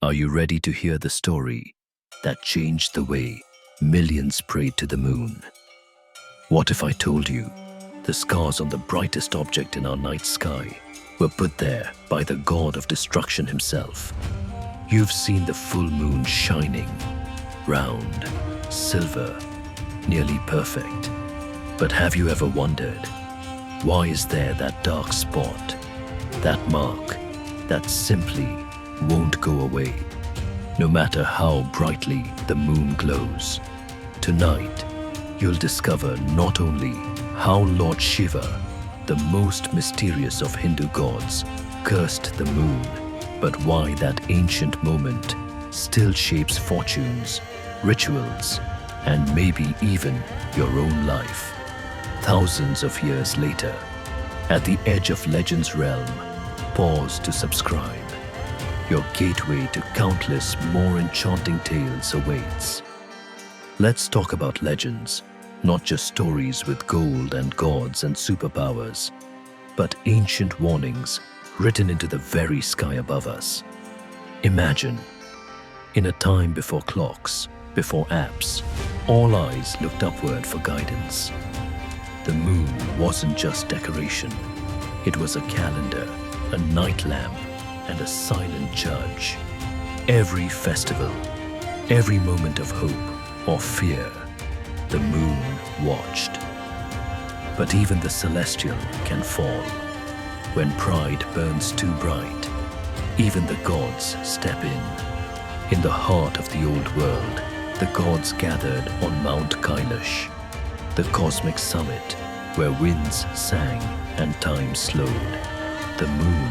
Are you ready to hear the story that changed the way millions prayed to the moon? What if I told you the scars on the brightest object in our night sky were put there by the god of destruction himself? You've seen the full moon shining, round, silver, nearly perfect. But have you ever wondered, why is there that dark spot, that mark, that simply won't go away, no matter how brightly the moon glows? Tonight, you'll discover not only how Lord Shiva, the most mysterious of Hindu gods, cursed the moon, but why that ancient moment still shapes fortunes, rituals, and maybe even your own life. Thousands of years later, at the edge of legend's realm, pause to subscribe. Your gateway to countless more enchanting tales awaits. Let's talk about legends, not just stories with gold and gods and superpowers, but ancient warnings written into the very sky above us. Imagine, in a time before clocks, before apps, all eyes looked upward for guidance. The moon wasn't just decoration. It was a calendar, a night lamp, and a silent judge. Every festival, every moment of hope or fear, the moon watched. But even the celestial can fall. When pride burns too bright, even the gods step in. In the heart of the old world, the gods gathered on Mount Kailash, the cosmic summit where winds sang and time slowed. The moon,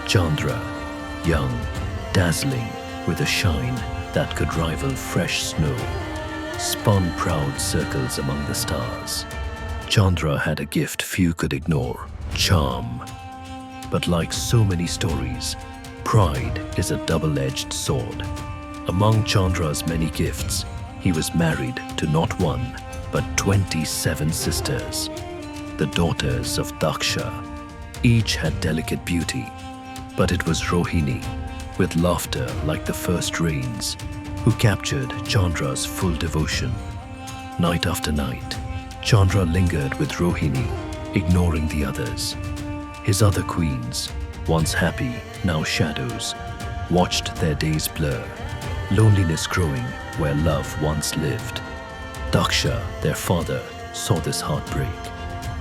Chandra, young, dazzling, with a shine that could rival fresh snow, spun proud circles among the stars. Chandra had a gift few could ignore, charm. But like so many stories, pride is a double-edged sword. Among Chandra's many gifts, he was married to not one, but 27 sisters, the daughters of Daksha. Each had delicate beauty, but it was Rohini, with laughter like the first rains, who captured Chandra's full devotion. Night after night, Chandra lingered with Rohini, ignoring the others. His other queens, once happy, now shadows, watched their days blur, loneliness growing where love once lived. Daksha, their father, saw this heartbreak.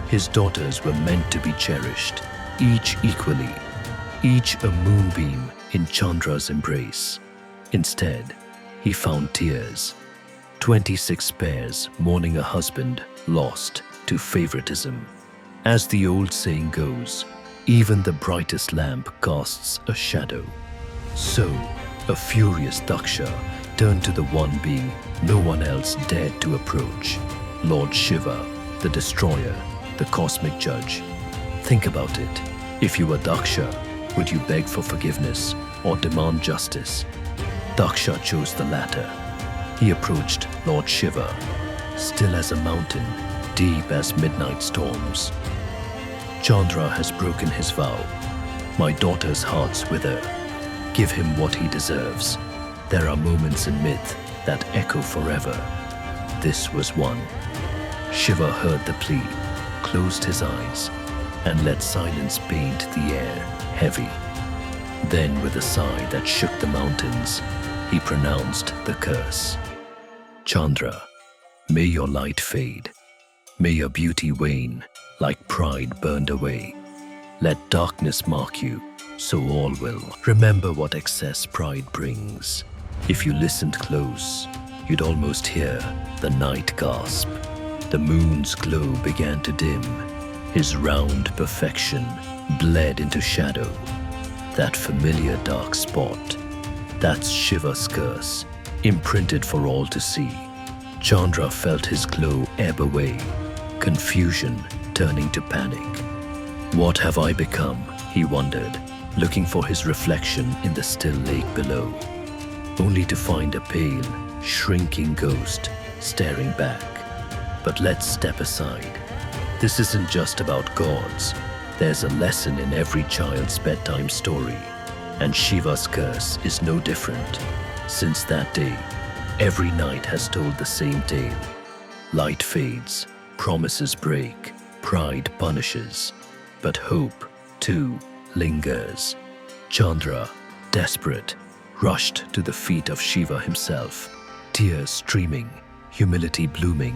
His daughters were meant to be cherished, each equally, each a moonbeam in Chandra's embrace. Instead, he found tears. 26 pairs mourning a husband lost to favoritism. As the old saying goes, even the brightest lamp casts a shadow. So, a furious Daksha turned to the one being no one else dared to approach, Lord Shiva, the destroyer, the cosmic judge. Think about it. If you were Daksha, would you beg for forgiveness or demand justice? Daksha chose the latter. He approached Lord Shiva, still as a mountain, deep as midnight storms. Chandra has broken his vow. My daughter's hearts wither. Give him what he deserves. There are moments in myth that echo forever. This was one. Shiva heard the plea, closed his eyes, and let silence paint the air heavy. Then, with a sigh that shook the mountains, he pronounced the curse. Chandra, may your light fade. May your beauty wane like pride burned away. Let darkness mark you, so all will remember what excess pride brings. If you listened close, you'd almost hear the night gasp. The moon's glow began to dim. His round perfection bled into shadow. That familiar dark spot, that's Shiva's curse, imprinted for all to see. Chandra felt his glow ebb away, confusion turning to panic. What have I become? He wondered, looking for his reflection in the still lake below, only to find a pale, shrinking ghost staring back. But let's step aside. This isn't just about gods. There's a lesson in every child's bedtime story. And Shiva's curse is no different. Since that day, every night has told the same tale. Light fades, promises break, pride punishes, but hope, too, lingers. Chandra, desperate, rushed to the feet of Shiva himself, tears streaming, humility blooming,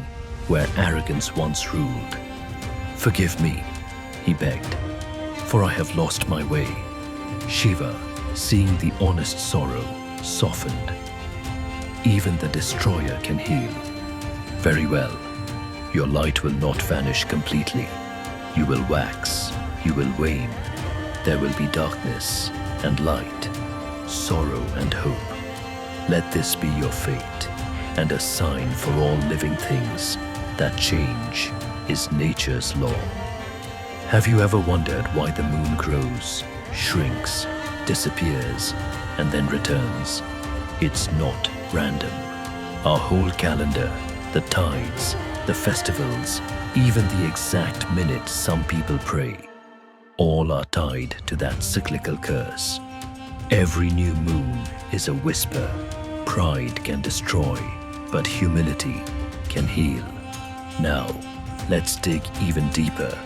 where arrogance once ruled. "Forgive me," he begged, "for I have lost my way." Shiva, seeing the honest sorrow, softened. "Even the destroyer can heal. Very well, your light will not vanish completely. You will wax, you will wane. There will be darkness and light, sorrow and hope. Let this be your fate, and a sign for all living things that change is nature's law." Have you ever wondered why the moon grows, shrinks, disappears, and then returns? It's not random. Our whole calendar, the tides, the festivals, even the exact minute some people pray, all are tied to that cyclical curse. Every new moon is a whisper. Pride can destroy, but humility can heal. Now, let's dig even deeper.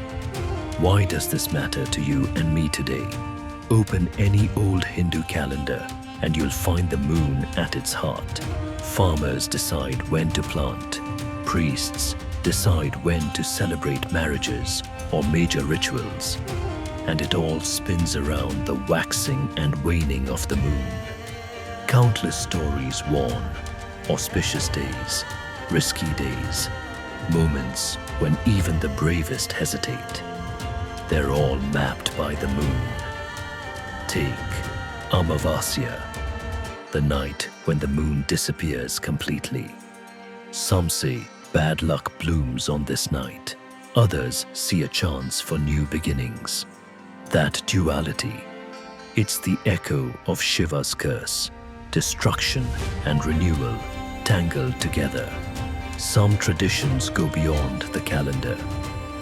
Why does this matter to you and me today? Open any old Hindu calendar and you'll find the moon at its heart. Farmers decide when to plant. Priests decide when to celebrate marriages or major rituals. And it all spins around the waxing and waning of the moon. Countless stories warn: auspicious days, risky days, moments when even the bravest hesitate. They're all mapped by the moon. Take Amavasya, the night when the moon disappears completely. Some say bad luck blooms on this night. Others see a chance for new beginnings. That duality, it's the echo of Shiva's curse, destruction and renewal tangled together. Some traditions go beyond the calendar.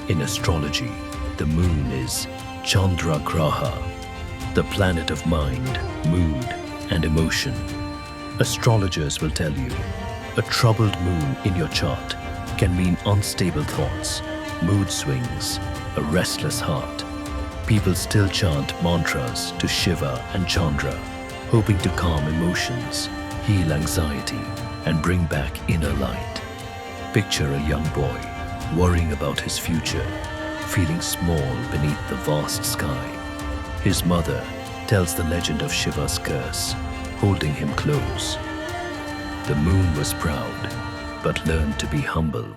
In astrology, the moon is Chandra Graha, the planet of mind, mood, and emotion. Astrologers will tell you, a troubled moon in your chart can mean unstable thoughts, mood swings, a restless heart. People still chant mantras to Shiva and Chandra, hoping to calm emotions, heal anxiety, and bring back inner light. Picture a young boy worrying about his future, feeling small beneath the vast sky. His mother tells the legend of Shiva's curse, holding him close. The moon was proud, but learned to be humble.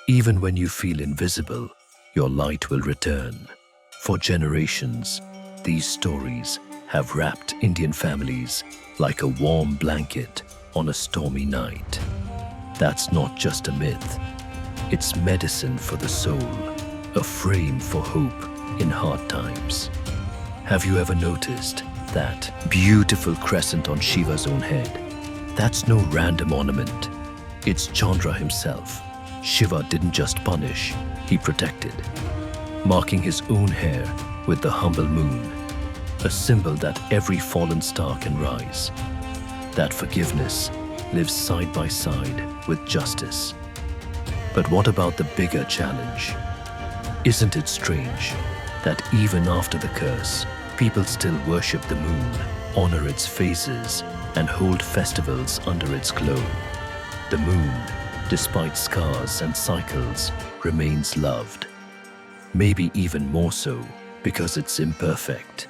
Even when you feel invisible, your light will return. For generations, these stories have wrapped Indian families like a warm blanket on a stormy night. That's not just a myth. It's medicine for the soul, a frame for hope in hard times. Have you ever noticed that beautiful crescent on Shiva's own head? That's no random ornament. It's Chandra himself. Shiva didn't just punish, he protected, marking his own hair with the humble moon, a symbol that every fallen star can rise. That forgiveness lives side by side with justice. But what about the bigger challenge? Isn't it strange that even after the curse, people still worship the moon, honor its phases, and hold festivals under its glow? The moon, despite scars and cycles, remains loved. Maybe even more so because it's imperfect.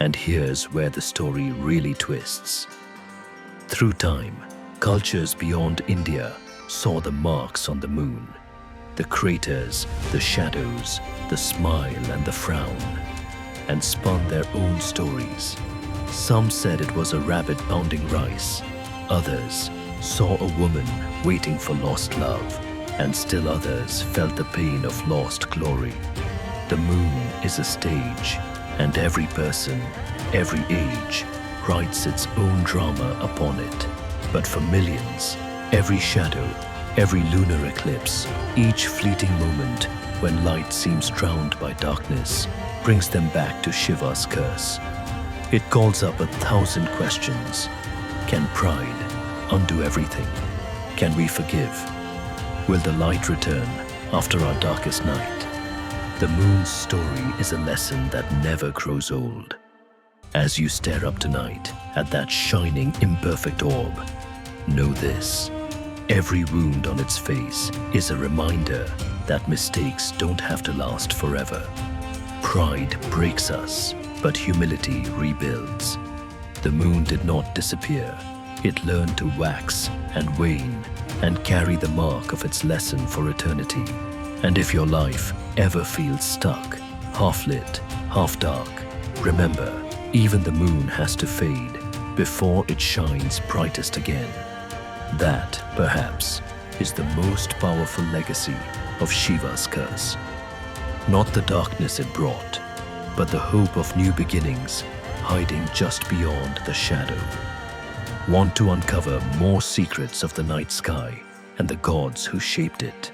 And here's where the story really twists. Through time, cultures beyond India saw the marks on the moon, the craters, the shadows, the smile and the frown, and spun their own stories. Some said it was a rabbit pounding rice. Others saw a woman waiting for lost love, and still others felt the pain of lost glory. The moon is a stage, and every person, every age, writes its own drama upon it. But for millions, every shadow, every lunar eclipse, each fleeting moment when light seems drowned by darkness, brings them back to Shiva's curse. It calls up 1,000 questions. Can pride undo everything? Can we forgive? Will the light return after our darkest night? The moon's story is a lesson that never grows old. As you stare up tonight at that shining, imperfect orb, know this: every wound on its face is a reminder that mistakes don't have to last forever. Pride breaks us, but humility rebuilds. The moon did not disappear. It learned to wax and wane and carry the mark of its lesson for eternity. And if your life ever feels stuck, half lit, half dark, remember, even the moon has to fade before it shines brightest again. That, perhaps, is the most powerful legacy of Shiva's curse. Not the darkness it brought, but the hope of new beginnings hiding just beyond the shadow. Want to uncover more secrets of the night sky and the gods who shaped it?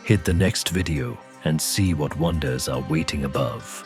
Hit the next video and see what wonders are waiting above.